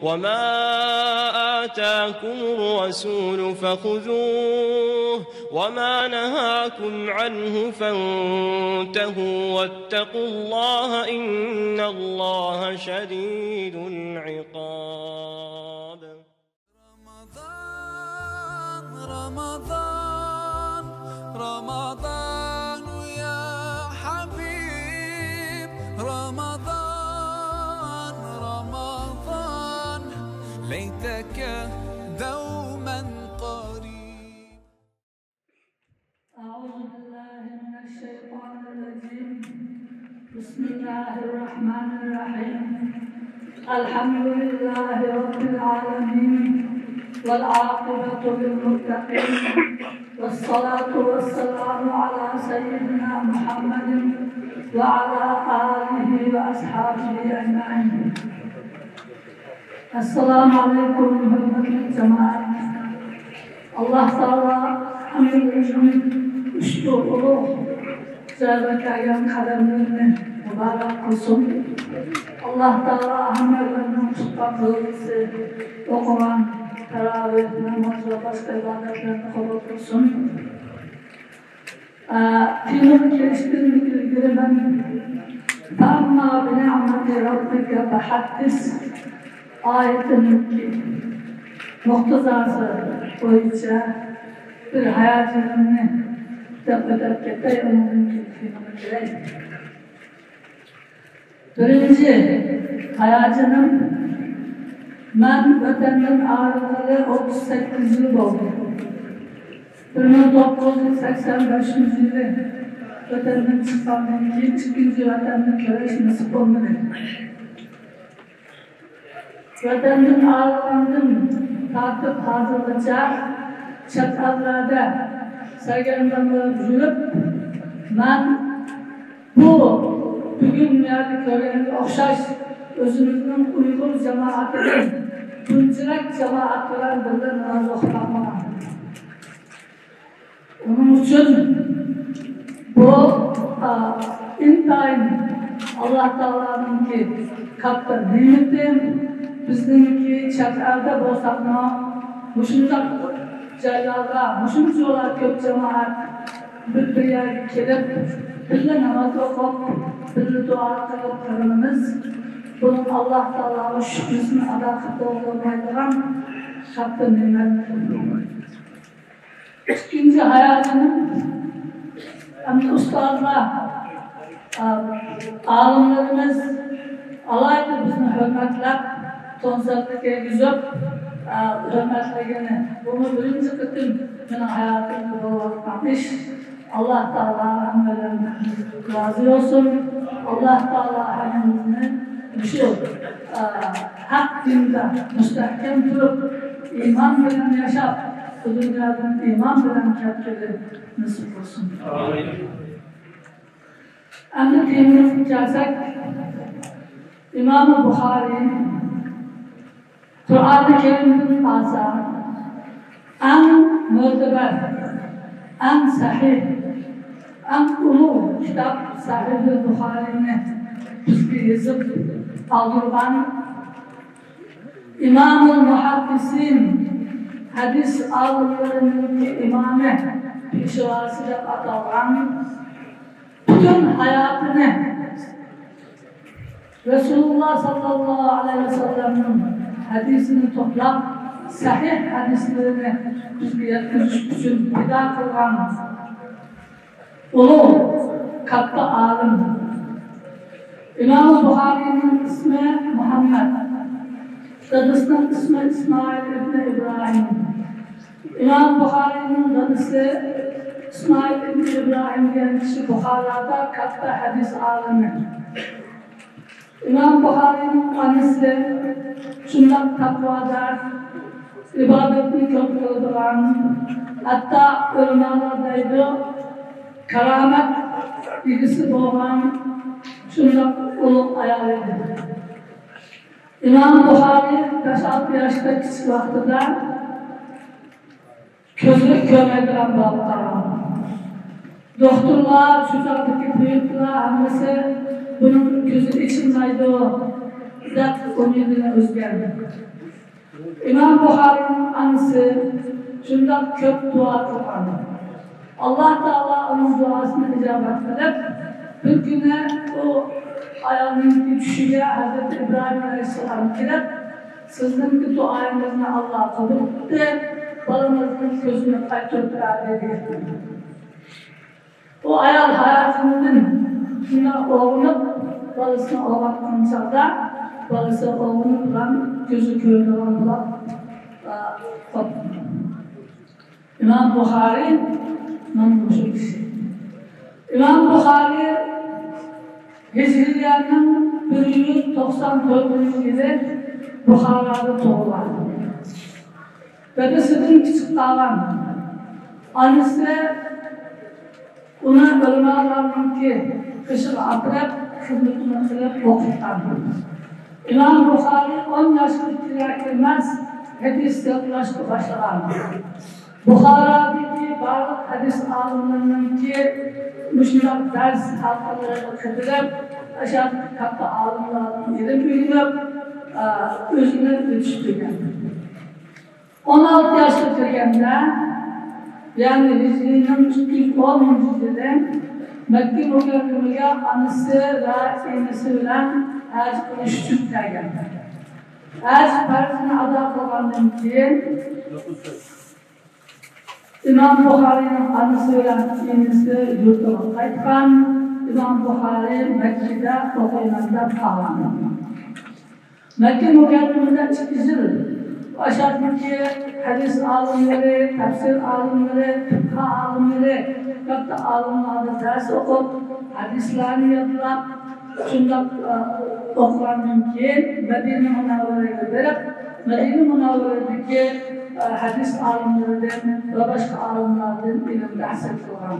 وَمَا آتَاكُمُ الرَّسُولُ فَخُذُوهُ وَمَا نَهَاكُمْ عَنْهُ فَانْتَهُوا وَاتَّقُوا اللَّهَ إِنَّ اللَّهَ شَدِيدُ الْعِقَابِ. رمضان رمضان يا حبيب رمضان رمضان ليتك دوما قريب. أعوذ بالله من الشيطان الرجيم. بسم الله الرحمن الرحيم. الحمد لله رب العالمين والعاقبة للمتقين والصلاة والسلام على سيدنا محمد وعلى آله وأصحابه أجمعين. السلام عليكم hürmetli cemaat. Allah Teala emirlerinin üstü olup zerrekayan kalemlerini mübarek kılsın. Allah Teala emirlerinin tutaklısı okuman teravih, namaz ve başka ibadetlerini kabul kılsın. Filmin geliştiğini ilgili ben فَاَمَّا بِنِعْمَةِ رَبِّكَ فَحَدِّثْ ayetinin muhtezası boyunca bir hayatını tepedekte onun filmini gerek. Birinci hayatının ben vatanın ağrıları 38 yıl oldu. 1985 yılı vatanın çıkandan ikinci vatanın köreş nasip olmadı. Vatanın ağrılarının takip hazırlayacak çatallarda sergilenmeleri yürüp ben bugün yerde köreğine okşaş özümüzün uygun cemaatinin tuncilek cemaatler birden razı olmama. Onun için bu intihayın Allah Teala'nın ki katta nimetim bizimki çatalda bolsakna muşundak caylarda muşuncular köp cemaat bir yerge kelip birle namaz okup birle dua kılıp kırmımız bunun Allah Teala'nın şükrüsünü ada kıpta olmaydıran şartlı nimet. İkinci hayatının ustazlar, alimlerimiz alaydı bizim hürmetler, tonsallık'a güzöp hürmetligini. Bunu birinci kıtım benim hayatımda olmaktamış. Allah Teala amellerine razı olsun. Allah Teala hepimizi şu hak dinde müstehkem durup iman bilen yaşap, bu dünyadan iman bilen kâtleri nasip olsun. Amin. Endi temimiz gelsek, İmam-ı Bukhari Kur'an-ı Kerim'in alsa en müteber, en sahih, en ulu kitap Sahih-i Bukhari'ni bizge yazıp aldırgan İmam-ı Muhaddisin hadis alimlerinin imamı pişvası da atalgan bütün hayatını Resulullah sallallahu aleyhi ve sellem'in hadisini toplam sahih hadislerini bizge yetkiriş için fida kılgan ulu katta alim İmam-ı Bukhari'nin ismi Muhammed, dadısının ismi İsmail ibn İbrahim. İmam Bukhari'nin dadısı İsmail ibn İbrahim diyen kişi Bukhara'da katta hadis alimi. İmam Bukhari'nin annesi şundan takvadar, ibadetini çok kıldıran, hatta ölümlerindeydi, keramet bilgisi doğan şundan ulu ayarıydı. İmam Bukhari 5-6 yaşta küçük vaxtıda közü körmediren bablar. Doktorlar, şu çağdaki büyükler, annesi bunun gözü içindeydi. zat o'rnidan o'zgardi. Imom Buxoriyning anisi shundoq ko'p duo qilgan. Alloh taolo uning duosini ijobat qilib, bir kuni u ayolning tushiga Hazrat Ibrohim alayhissalom kelib, sizning duoyingizni Alloh qabul qildi, bolangizni ko'zini qaytarib berdi. O ayol hayatından şundan oğlunup, balısını oğlatkan çağda, balısı oğlunup lan, gözü körde oğlunup, İmam Buxori, İmam Buxori, Hicriye'nin 194 yılı Buxara'da doğulandı. Dedesinin küçük kalan, annesi ona ölümalarının ki kışını atırıp, hizmetini kılıp okuttan. İmam Buxori 10 yaşlı kiremez hadis yaklaşık başladı. Buxara'daki bazı hadis alimlerinin ki müşteri ders halkalarına katılıp, aşağı katta alimlerinin ilim bilip, özüne ölçtüler. 16 yaşlı kiremde, yani Hicri'nin ilk 10. yılında Mekke Mükerreme'ye anısı ve enisi bilen hac kılıççık geldi. Hac farzını ada kılandan keyin İmam Buxori'nin anısı bilen enisi yurtuna qaytgan. İmam Buxori Mekke'de okuymandan kalandı. Mekke Mükerreme'de 2 yıl aşağıdaki hadis alimleri, tefsir alimleri, fıkıh alimleri, katta alimlerde ders okup, hadislerini yapıp, şundan okulandan keyin Medine Münevvere'ye verip, Medine Münevvere'deki hadis alimlerinden ve başka alimlerden ilim tahsil kılgan.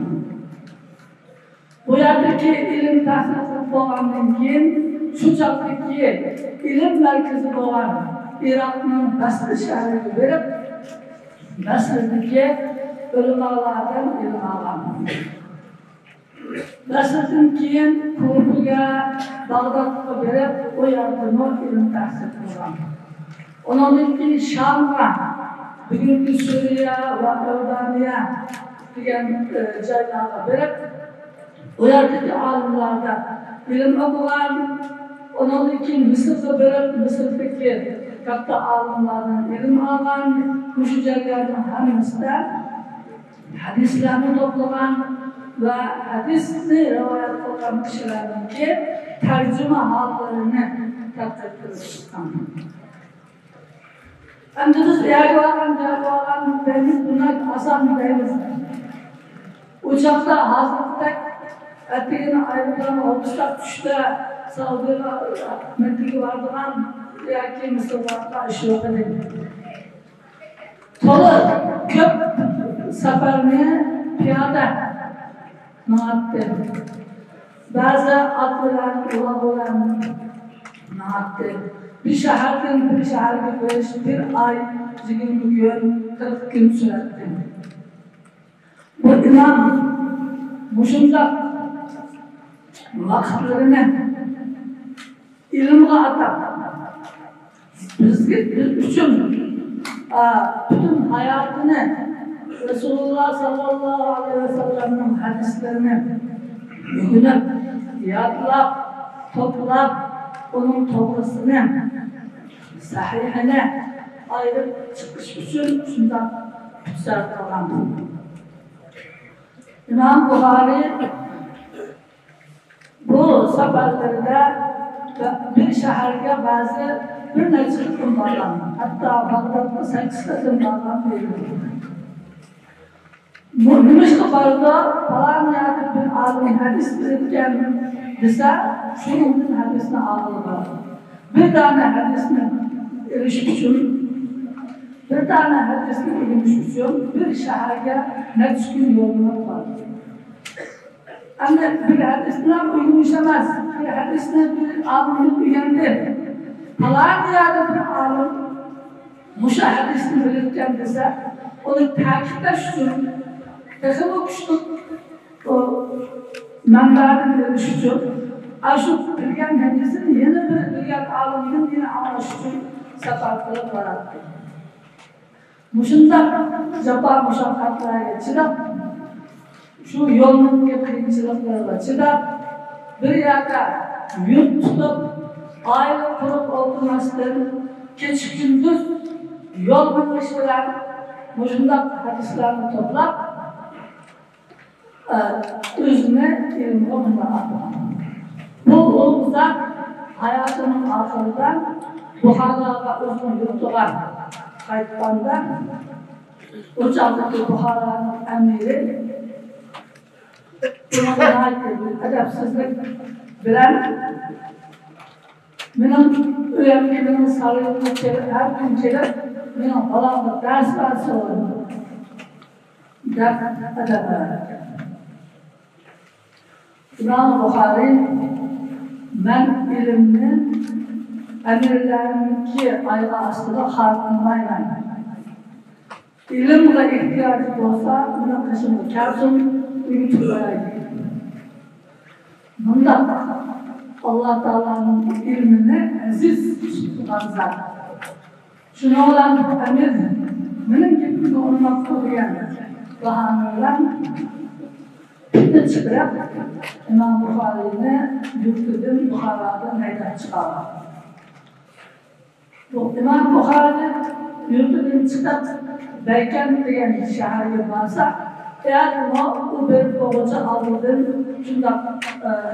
Bu yerdeki ilim tahsil kılgandan keyin şu çaptaki ilim merkezi olan Irak'ın Basra şehrine verip, Basra'daki ulemalardan ilim algan. Basra'dan keyin Kufi'ye, Bağdat'a verip, o yerden ilim tahsil kılgan. Ondan keyin Şam'a, bugünkü Suriye ve Iordaniye degan joylarga verip, o yerdeki alimlardan ilim okugan. Ondan keyin Mısır'da verip, Mısır'daki katta alimlerden ilim algan, müşterlerden hamısında hadislerini toplagan ve hadisini rivayet kılan kişilerden ki tercüme hallerini tatbik çıkan. Hem de biz yargılanan, biz buna asan değiliz. Uçakta hazırlıkta ettiğini ayrılan olmuşta düştü, Saudi'ye metriki vardıran ki Mısır'da işi dedi. Tolu köp seferini piyada naattı. Bazı atlılar, ulagular naattı. Bir şehirden bir şehirde bir ay, 20 gün, 40 gün süretti. Bu imam, bu şundak vakitlerini ilimle atar. Biz üçün bütün hayatını Resulullah sallallahu aleyhi ve sellem'in hadislerini yükünüp, yadlap, toplap, onun toplasını, sahihine ayırıp çıkış için şundan güzel kalan. İmam Buxori bu seferlerde bir şehirge bazı bir neçe gün bağlan, hatta Bağdat'ta 8 gün bağlan verildi. Bu Mişkibar'da falan yerde bir alim hadis verirken dese, şunun hadisine ağırlar. Bir tane hadisine erişip için, bir tane hadisine erişip için bir şehirge neçe gün yoluna var. Ama bir hadisine uyuşamaz, bir hadisine bir alimlik uyandı. Falan yerde bir alim Muşa hadisini verirken dese, onu takipleş için, tekrar okuştuk, o menbaden erişip için, Aşık bilgen hadisini yeni bir bilgen aliminin yine anlaştığı sakatlığı barattı. Muşunda capa muşakkatlara geçirip, şu yolun kıyımcılıklarına çıkıp, bir yerde yurt tutup, aile kurup oturmasın, geç gündüz yol bulmuşlar, muşunda hadislerini toplayıp, özüne ilmi onunla atmak. Bu olursa hayatının ahırından Buhara'ga uzun yurtuğa kayıtlandı. O çağdaki Buhara'nın emiri buna ait bir edepsizlik bilen benim öğretmenimin sarılığını her gün gelip benim balamda ders versi oldu. Edep öğretmen. İmam Bukhari ben ilimni emirlerinki ayağı aslında harmanmayla ilimle ihtiyacı olsa buna kaşımı kârsın ümit bundan Allah Teala'nın ilmini aziz tutan zat. Şunu olan emir benim gibi olmak koruyan bahaneler bir çıkıp İmam Bukhari'ne yurtudun Bukhara'da meydan çıkardı. Bu İmam Bukhari yurtudun çıkıp Beyken diyen şehirde varsa eğer o bir boğaca aldığın şunda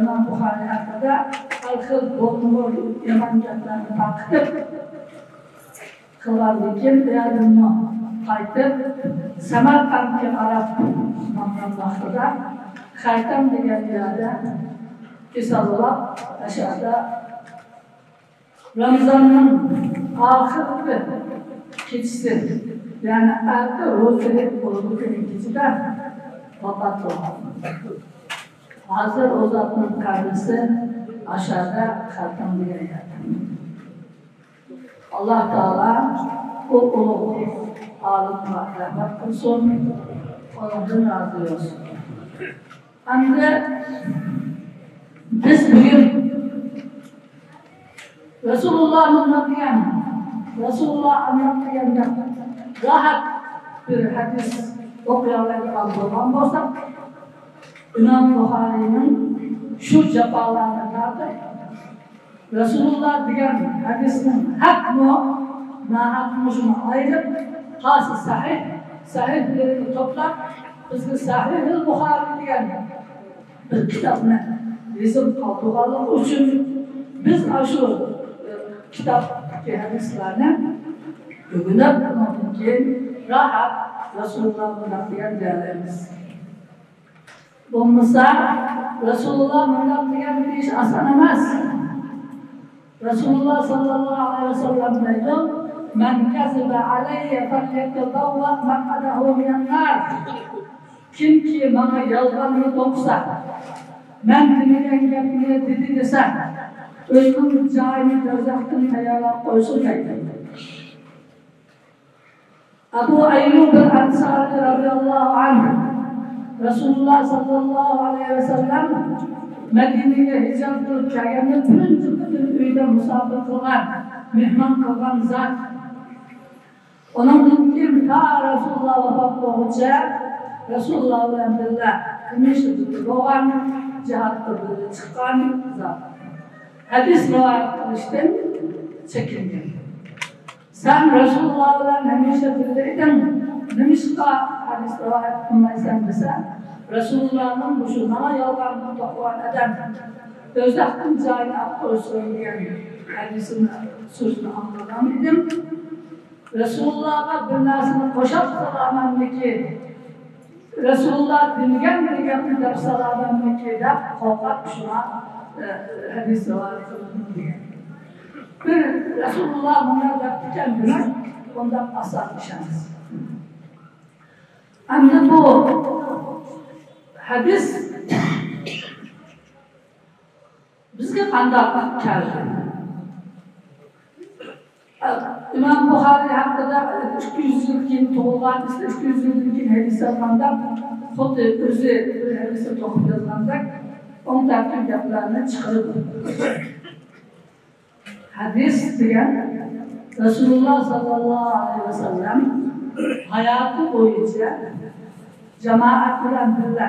İmam Bukhari hakkında halkı boğduğu yamanlıklarını takip kılarken eğer onu kayıtıp Semerkant'ı Arap Mahmud'da Haytam diyen yerde kisal olarak aşağıda Ramazan'ın ahir keçisi yani erke rozeli olduğu keçide vefat oldu. Hazır o zatın karnısı aşağıda Haytam diyen yerde. Allah Teala o ulu ağlıkla rahmet kılsın, ondan razı olsun. Hem de biz bugün Resulullah'ın anlattığı rahat bir hadis okuyarak olan olsak İmam Bukhari'nin şu cefalarına tartı Resulullah diyen hadisinin hak mı, nahak mı ayırıp hası sahihlerini toplar bizga Sahih-i Bukhari diyen bir kitapni yazıp kaldığı için biz şu kitaptaki hadislarni öğrenip keyin rahat Resulullah'ın diyen değerlerimiz. Olmasa Resulullah'ın diyen bir iş asan emas. Resulullah sallallahu aleyhi ve sellem diyor men kazibe aleyye felyetedavvak mak'adahu minennar. Kim ki bana yalvarını doksa, ben dinleyen gapini dedi dese, özünün cahini dozaktın ayağına koysun deydi. Abu Ayyub el-Ansari radıyallahu anh, Resulullah sallallahu aleyhi ve sellem Medine'ye hicret kılıp gelgende bütün üyde misafir kılgan, mihman kılgan zat. Onun kim ta Resulullah vefat olacak, Resulullah ve emrillah kımıştı doğan cihatta böyle çıkan zat. Hadis rivayet kılıştın, çekindin. Sen Resulullah ve hemişe birliydin, nemişka hadis rivayet kılmaysan desen, Resulullah'ın boşuna yalvarını toplayan adam, özdaktın cahine aklı söyleyen hadisin sözünü anladan idim. Resulullah'a bir nasını koşap salamandaki Resulullah dinleyen bir yapı dep salamandaki dep korkak şuna hadis rivayet kılın diye. Bir Resulullah bunlar yaptıkken demek ondan asarmışsınız. Ama bu hadis bizga qanday keldi? İmam Bukhari hakkında 200 yıl keyin tug'ilgan, 200 yıl keyin hadis yozganda, xuddi o'zi bir hadisni to'qib yozganda, on takdir gaplarni chiqarib hadis degan Rasululloh sallallohu alayhi vasallam hayoti bo'yicha jamoat bilan birga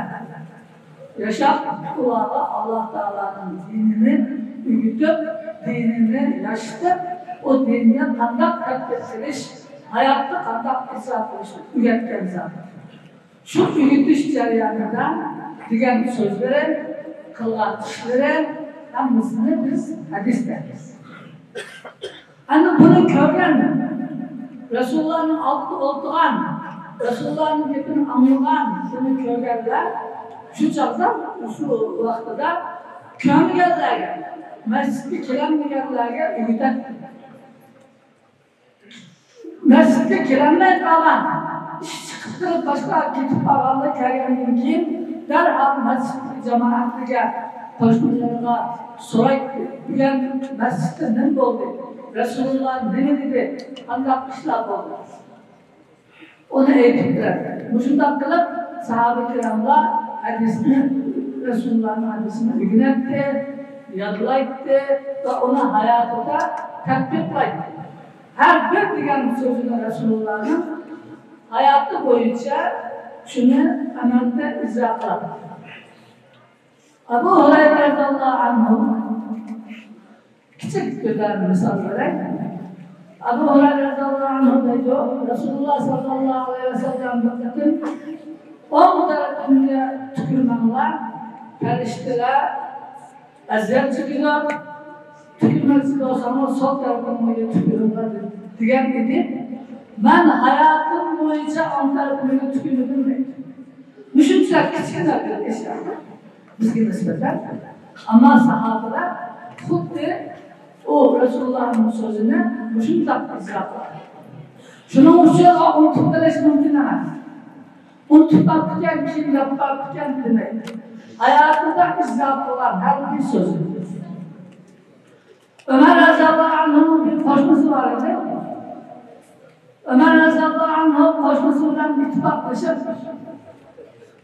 yashab qulog'i Alloh taolaning dinini uyutib, dinini yashitib, o dinga qanday tatbiq qilish, hayotda qanday isrof qilishni o'rgatgan zot. Shu uyutish jarayonida degan so'zlari, qilgan ishlari hammasini biz hadis deymiz. Ana buni ko'rgan Rasulullohning oldida o'tirgan, Rasulullohning gapini anglagan, buni ko'rganlar shu chog'da, shu vaqtida ko'mganlarga, masjidga kelmaganlarga uyutadi. Masjidga kelmay qolgan, ish chiqib turib boshqa ketib qolganlar kelgandan keyin darhol masjid jamoatiga, qo'shnilarga so'raydi, "Bugun masjidda nima bo'ldi? Rasululloh nima dedi? Qanday ishlar bo'ldi?" Onu aytibdilar. Shunday qilib sahoba kiramlar hadisni, Rasulullah'ın hadisini o'rganadi, yodlaydi va uni hayotida tatbiqlaydi. Her bir degan so'zini Rasulullah'ın hayoti bo'yicha shuni amalda ijro qiladi. Abu Hurayra radhiyallohu anhu kichik bir misol beraylik. Abu Hurayra radhiyallohu anhu deydi, Rasululloh sallallohu alayhi vasallam dedi, "On tarafimga tükürmenler, periştiler, eziyet çekiyor, tükürmeksiz olsam sol tarafıma tükürürler diyen dedi. Ben hayatım boyunca on tarafıma tükürmedim dedi. Düşünsek küçükler bir eşya. Bizge nispeten. Ama sahabeler xuddi o Resulullah'ın sözünü düşünsek izraatlar. Şunun için o unutulmuş mümkün emas. Unutulmak tüken bir şey yapmak tüken demek. Hayatında izraf olan her bir sözü. Ömer radıyallahu anh'ın bir koşması var idi. Ömer radıyallahu anh'ın koşmasıyla ittifaklaşıp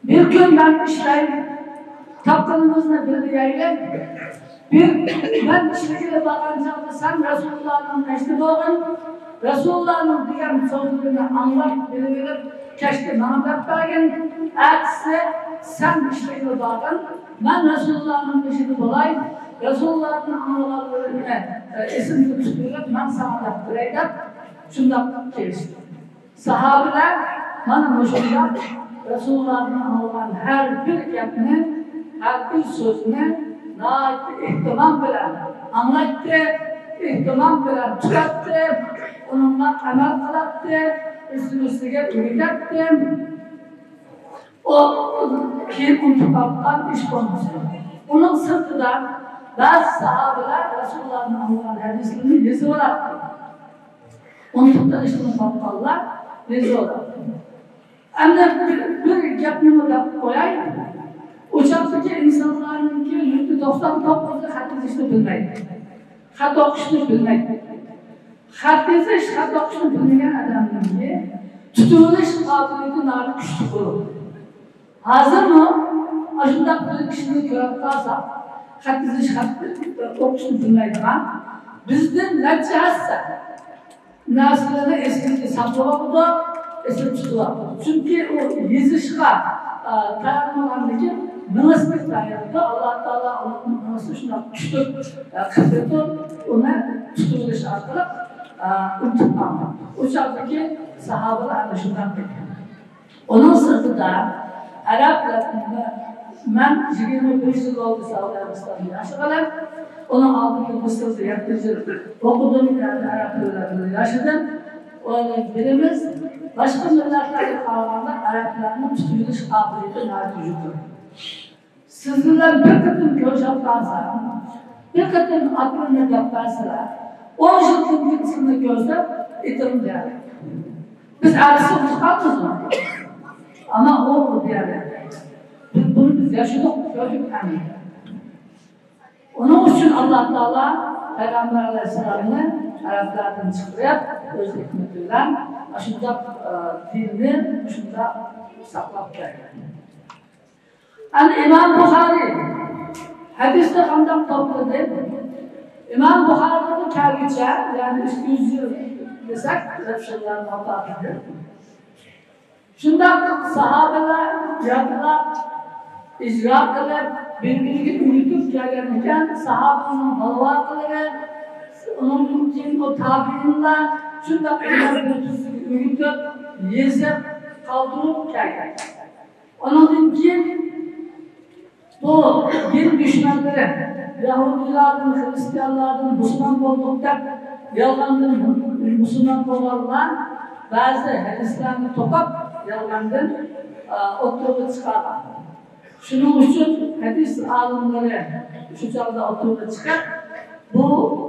bir gün ben işleyip tapkınımızla birliğeyle ben işleyle bağlanacağımda sen Resulullah'ın meşhur olun, Resulullah'ın diğer sözlerini anlayıp bilirip keşke namazat vergin, ertesi sen işleyle bağlan, ben Resulullah'ın meşhur olayım, Resulullah'ın anılarını isimli tutuyorlar, ben sana yaptırayım, şundan gelişti. Sahabeler bana meşhurlar, Resulullah'ın anılan her bir yapını, her bir sözünü ihtimam bilen anlattı, ihtimam bilen çıkarttı, onunla amel kılattı, üstüne öğretti. O ki unutmaktan iş konusu. Onun sırtında bazı sahabeler Resulullah'ın anılan hadislerini yazıyorlar. Unuttuktan işini bakmalılar, yazıyorlar. Hem de bir yapımı da koyayım. Uçaktaki insanların ki %99'u hadis işini bilmeydi. Hat okuşunu bilmeydi. Hadis iş, hat okuşunu bilmeyen adamın ki tutuluş kabiliyeti nari güçlü olur. Hazır mı? Aşında bir kişinin görüp kalsa hadis iş, hat okuşunu bilmeydi. Bizden neticesi nasilere eskilikle saklamadı, eski tutular. Çünkü o yazışka dayanmalarındaki münasebet dayanında Allah Teala onun nasıl şuna küçük kısmeti ona tutuluş arkalık unutmamalı. O çağdaki sahabeler anlaşıldan dedi. Onun sırtında Araplarında ben 25 yıl oldu Saudi Arabistan'da yaşadım. Onun altında Mısır'da yaklaşık okuduğum yerde Araplarla yaşadım. Öyle birimiz başka milletlerle kavramda Arapların tutuluş kabiliyeti nadicudur. Sizler bir kıtım göç yaptarsa, bir kıtım aklını yaptarsalar, 10 yılın kısmını gözle itirim derler. Biz arası tutamız mı? Ama o mu derler? Bunu biz yaşadık, gördük emin. Onun için Allah Teala Peygamber Aleyhisselam'ı Araplardan çıkarıp öz hikmetiyle aşında dinini aşında saklap geldi. Yani İmam Bukhari hadisde qanday topladı? İmam Buxariy'nin kelgicha, yani 200 yıl desek, Resulullah vafatı. Şundan sahabeler yapılar, icra kılıp, birbirine uyutup gelirken sahabenin halvatları, onun için o tabiinler, şundan uyutup, yazıp, kaldırıp gelirken. Onun için bu din düşmanları, Yahudilerden, Hristiyanlardan, Müslüman oldukta yalgandın Müslüman olanlar bazı hadislerini topap yalgandın oturup çıkarlar. Şunun için hadis alimleri şu çağda oturup çıkar. Bu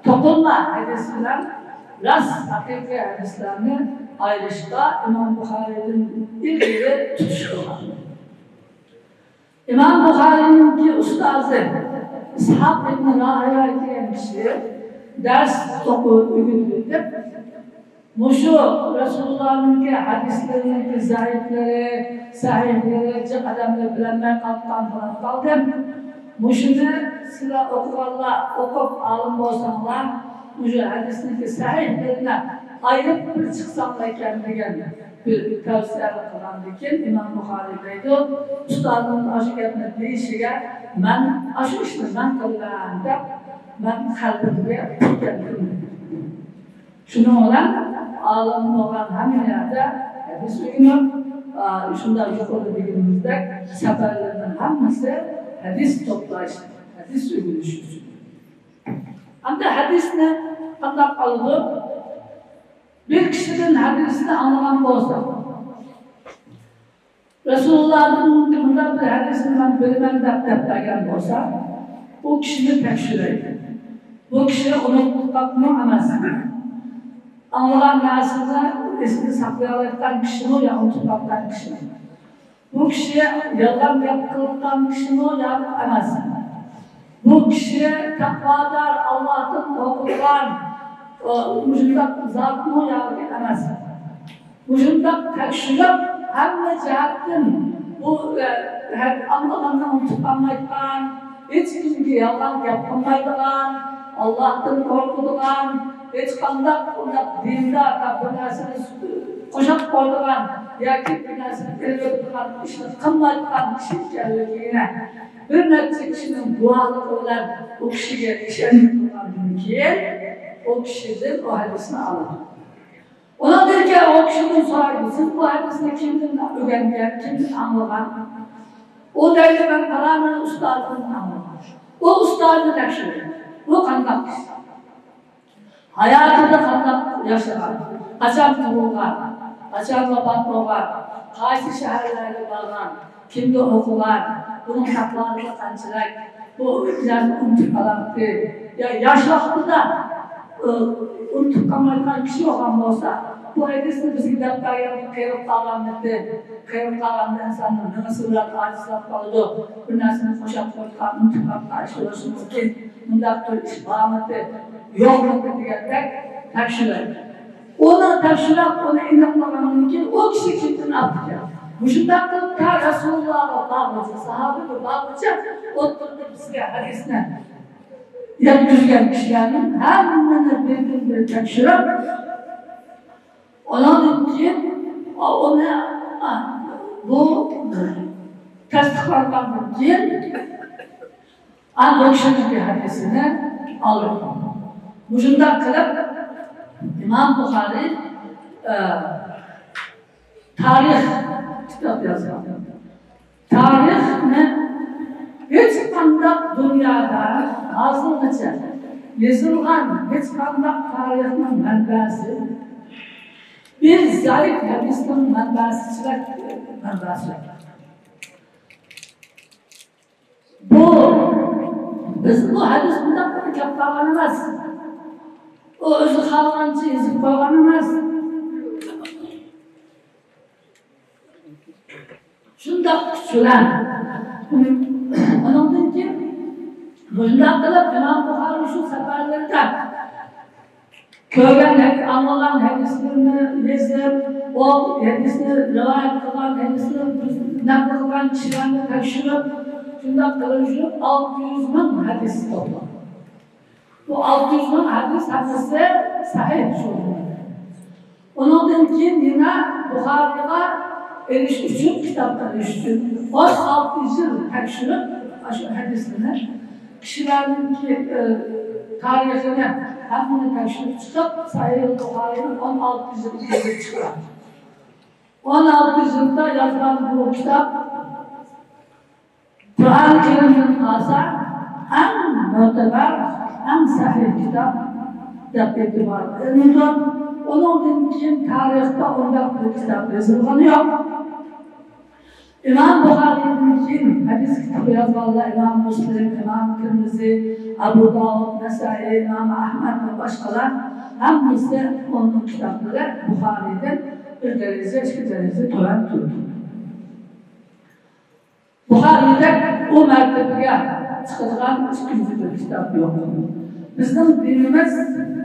toplumlar hadisler rast hakiki hadislerini ayrışta İmam Buxariy'nin ilgili tutuştular. İmam Buxariy'nin ki ustazı İshak ibn Rahaya diyen kişi ders okudu, ügüdüydü. Muşu Resulullah'ın hadislerinin zayıfları, sahihleri, cık adamları bilenmeye kalktan falan kaldım. Muşunu silah okup alım olsanlar, muşu hadisindeki sahihlerine ayrıp bir çıksanlarken degen bir tavsiye kılan dikin İmam Buxariy'deydi. Ustadının aşık etme deyişiyle ben aşık işte ben kılığında ben kalbimde tükendim. Şunu olan ağlamın olan hemen yerde biz bugün şundan yukarıda bilgimizde seferlerden hepsi hadis toplayışı, hadis uyguluşusu. Hatta hadis ne? Hatta kalıdı. Bir kişinin hadisini anlaman olsa, Resulullah'ın bundan bir hadisini ben bölümden deptepten olsa, o kişinin tekşireydi. Bu kişi onu tutmakmı amazsın. Anlayan nasılsa ismini saklayaraktan kişi mi ya unutmaktan kişi mi? Bu kişiye yalan yaptırmaktan kişi mi ya amazsın. Bu kişiye takvadar Allah'ın okuduğun müjdat zat mı ya amazsın. Müjdat tekşirip hem de cihattın bu anlayandan unutmaktan hiç kimse yalan yapmamaydıgan Allah'tan korkuduğun hiç kandak dinde bir narsani qo'shib qo'ydigan yoki bir narsani elbetgan ishni qilmaydigan kishi ekanligini bir necha kishining guvohligi bilan u kishiga ishongandan keyin o kishidan o hadisni oladi. Ona derken o kişinin so'raydi, siz bu hadisni kimdan o'rgangan, kimdan anglagan? O deydi ben falanın ustazından anglagan. O ustazni tekshirdi. Bu qanday kishi? Hayatında qanday yaşagan, qachon tug'ilgan, qachon vafot bo'lgan, qaysi shaharlarga borgan, kimga o'qigan, buning haqlariga qanchalik, bu o'zlarini unutib qolyapti. Yoshlig'ida unutib qolmaydigan kishi bo'lgan bo'lsa, bu hadisni bizga daftarga qo'yib qolgan insonni nima surat ajizlab qoladi, bir narsani qo'shib qo'ygan, unutib qolgan ish bo'lishi mumkin. Bunday ish bormidi? Yo'qmi degandek tekshiradi. Onu tekshirib, onu inanmagandan keyin o kishi kimdan olibdi? Mushunday qilib ta Rasulullohga bag'licha, sahobaga bag'licha o'tirdi bizga hadisni yetkazgan kishilarning hammani bir tekshirib, ondan keyin onu bu tasdiqlangandan keyin o kishining hadisini oldi. Mushunday qilib İmam Buxoriy tarix kitob yozgan. Tarixni hech qanday dunyoda hozirgacha yozilgan hech qanday tarixning manbasi bir zaif hadisning manbasi. Biz bu hadis bundan gap qilgan emas. O özü xalqancha yozib qo'ygan emas. Shunday kuchlan. Ondan keyin bunday qilib İmam Buxoriy shu safarlarda ko'rgan, anglagan hadislarni yozib, o hadisni rivoyat qilgan, hadisni naql qilgan kishilarni tekshirib, Şunda kılıcı 600 bin hadis toplam. Bu 600 bin hadis hadisi sahih şudur. Ondan keyin yine Buxariyga eriş üçün kitaplar üçün. 16 yıl tekşirip şu hadisini kişilerin ki tarihini hepsini tekşirip çıkıp Sahih Buxari'nin 16 yıl üzeri çıkar. 16 yılda yazılan bu kitap Kur'an-ı Kerim'in kalsa en muteber, en sahih kitap yapıtı var. Onun için tarihte ondan bir kitap yazılganı yok. İmam Buxari'nin için hadis kitabı yazmalılar İmam Müslim, İmam Tirmizi, Abu Davud, Nesai, İmam Ahmed ve başkalar hepsi onun kitapları Buxari'den bir derece, iki derece tören tuttu. Buxari'de o mertebeye çıkacağın ikinci bir kitap yok. Bizim dinimiz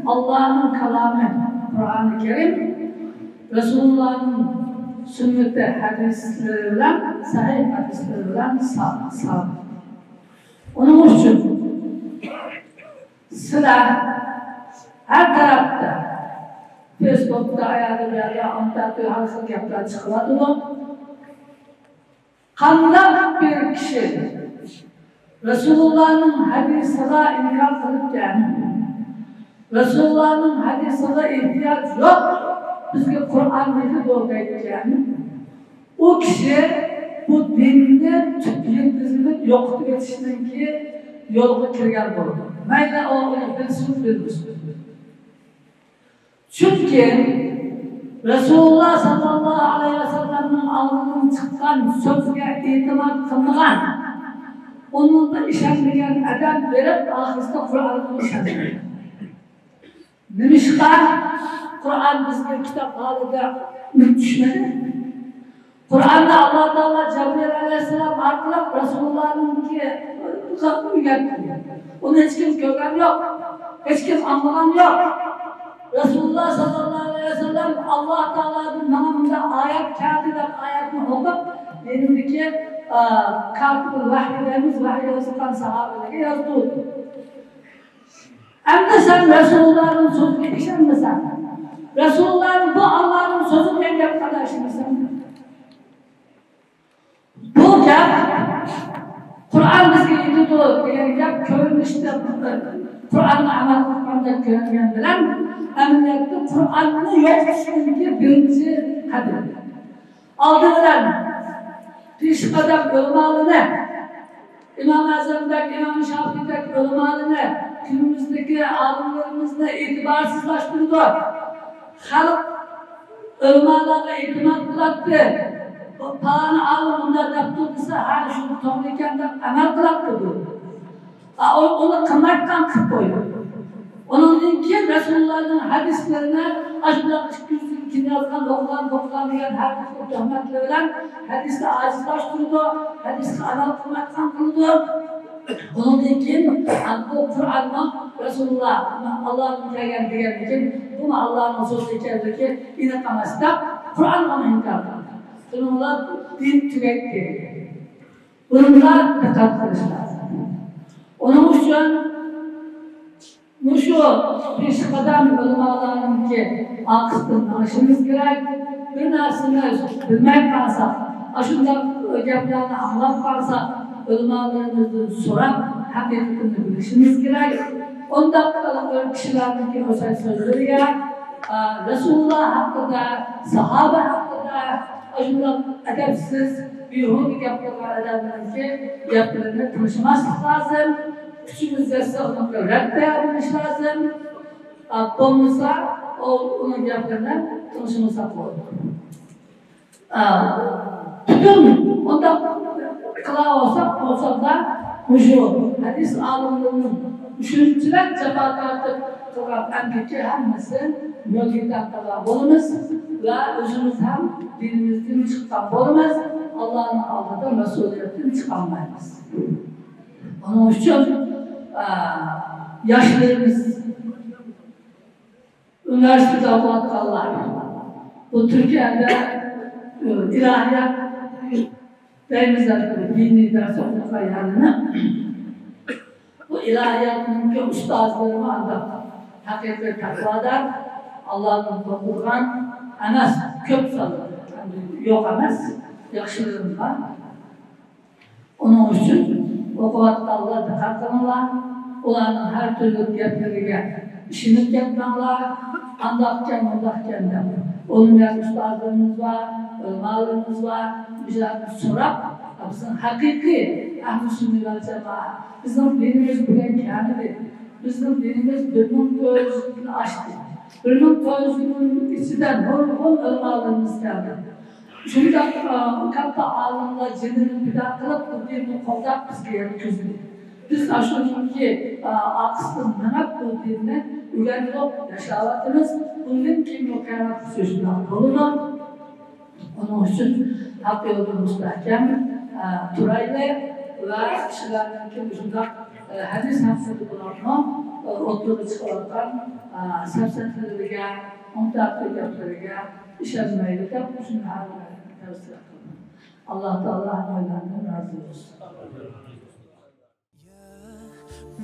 Allah'ın kelamı, Kur'an-ı Kerim, Resulullah'ın sünneti hadisleriyle, sahih hadisleriyle sabit. Onun için sıra her tarafta Facebook'ta ayağı bir yerde anlattığı haksızlık yaptığı çıkmadı. Kandak bir kişi Resulullah'ın hadisine inkar kılıkken Resulullah'ın hadisine ihtiyaç yok, bizge Kur'an'ı doğrayken o kişi bu dinde tüpyüldüzünü yoktu geçişinin ki yolga kirgen buldu. Mayla o onu bilsin bilmiştir. Çünkü Resulullah sallallahu aleyhi ve sellem'in ağzından çıkan sözge itimat kılmagan, onun da işenmeyen adam verip ahiriste Kur'an'ı işenmeyen. Demişler, Kur'an bizge kitap halinde düşmedi. Kur'an'da Allah Teala Cebrail aleyhisselam arkalıp Resulullah'ın ki uzak uyartıyor. Onu hiç kim görgen yok, hiç kim anlayan yok. Resulullah sallallahu aleyhi ve sellem Allah Teala'nın namında ayet kağıdıyla ayetini okup benimdeki kalkıp vahiylerimiz vahiy sıkan sahabeleri yazdı. Hem de sen Resulullah'ın sözüne işenmesen, Resulullah'ın bu Allah'ın sözünü engel kadar işenmesen. Bu gap Kur'an bizge yetiyor diyen gap görünüşte Kur'an'la amel kılmakta görüngen bilen emniyette Kur'an'ı yok çünkü birinci kadir. Aldığından pişmeden ölümalını İmam-ı Azam'daki, İmam-ı Şafii'deki ölümalını günümüzdeki alimlerimizle itibarsızlaştırdı. Halk ölümalarla itimat bıraktı. Paranı alın onlar yaptırdıysa her şunu topluyken de amel bıraktı bu. Onu kırmaktan kırk koydu. Onun için Resulullah'ın hadislerine aşıdan içküzün yazgan, dokulan diyen her bir rahmetle veren hadiste acizlaştırdı, hadiste amel kırmaktan kıldı. Onun için bu Kur'an'la Resulullah, Allah'ın hikayen diyen için bunu Allah'ın sözü içerideki inatlamasında Kur'an onu inkar kıldı. Bununla din tüketti. Bununla dikkat kılışlar. Onun için şu bir kadar ulemalarının ki akıstığını aşımız gerek, bir dersini bilmek kalsa, aşımdan yapacağını anlam kalsa, ulemalarımızı soran hakikatini bilişimiz gerek. Ondan kalan kişilerin ki özel sözleri gerek, Resulullah hakkında, sahabe hakkında, aşımdan edepsiz, biyuhuduk yaptıklar adamların ki yaptıklarını tanışması lazım. Küçüğümüz ise onu reddedebilmiş lazım. Ablamızsa onun yaptıklarını tanışması lazım. Bütün onda kılağı olsa da şu hadis alimlerinin düşüncüler cevaplardır. Fakat endeki hemisi mülkiden kalan bolumuz ve özümüz hem dilimizden çıkan bolumuz. Allah'ın aldığı mesuliyetten çıkanmayız. Onun için yaşlarımız üniversitede okuyanlar bu Türkiye'de ilahiyat Beyimizden dini ders okutma yanına bu ilahiyatın ustazlarımı anlattım. Hakikat takvadan Allah'ın dokunduğundan anas köp salır. Yani yok emas, yakışılığım var. Onun için o kuvvetli Allah'a dikkatlanırlar. Onların her türlü geplerine işinip gitmekler. Andakken de. Onun yer ustazlarımız var, mallarımız var. Bize sorak, bizim hakiki Ahl-i Sünnet vel Cemaat. Bizim dinimiz bugün kâmidir. Bizim dinimiz birinin gözünü açtı. Birinin gözünün içinden hol ılmalığımız geldi. Çünkü katta alımla cininin pidaklık bu dini kovdak bizge yetkizdi. Biz aşırıki aksızdan hep bu dinine ügenilip yaşavatımız bunun kim yok kârat sözünden bulunur. Onun için hak yolu müstahkem Turaylı ve kişilerden kim ucunda hadis hafızı bulanma oturup çıkartan sebzelerine, muhtatlıklarına işlenmeyi de bu için tavsiye kılın. Allah Teala amellerden razı olsun.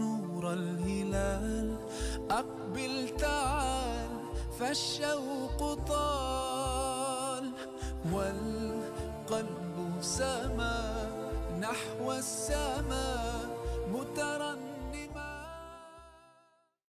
نور الهلال أقبل تعال فالشوق طال والقلب سما نحو السماء مترنما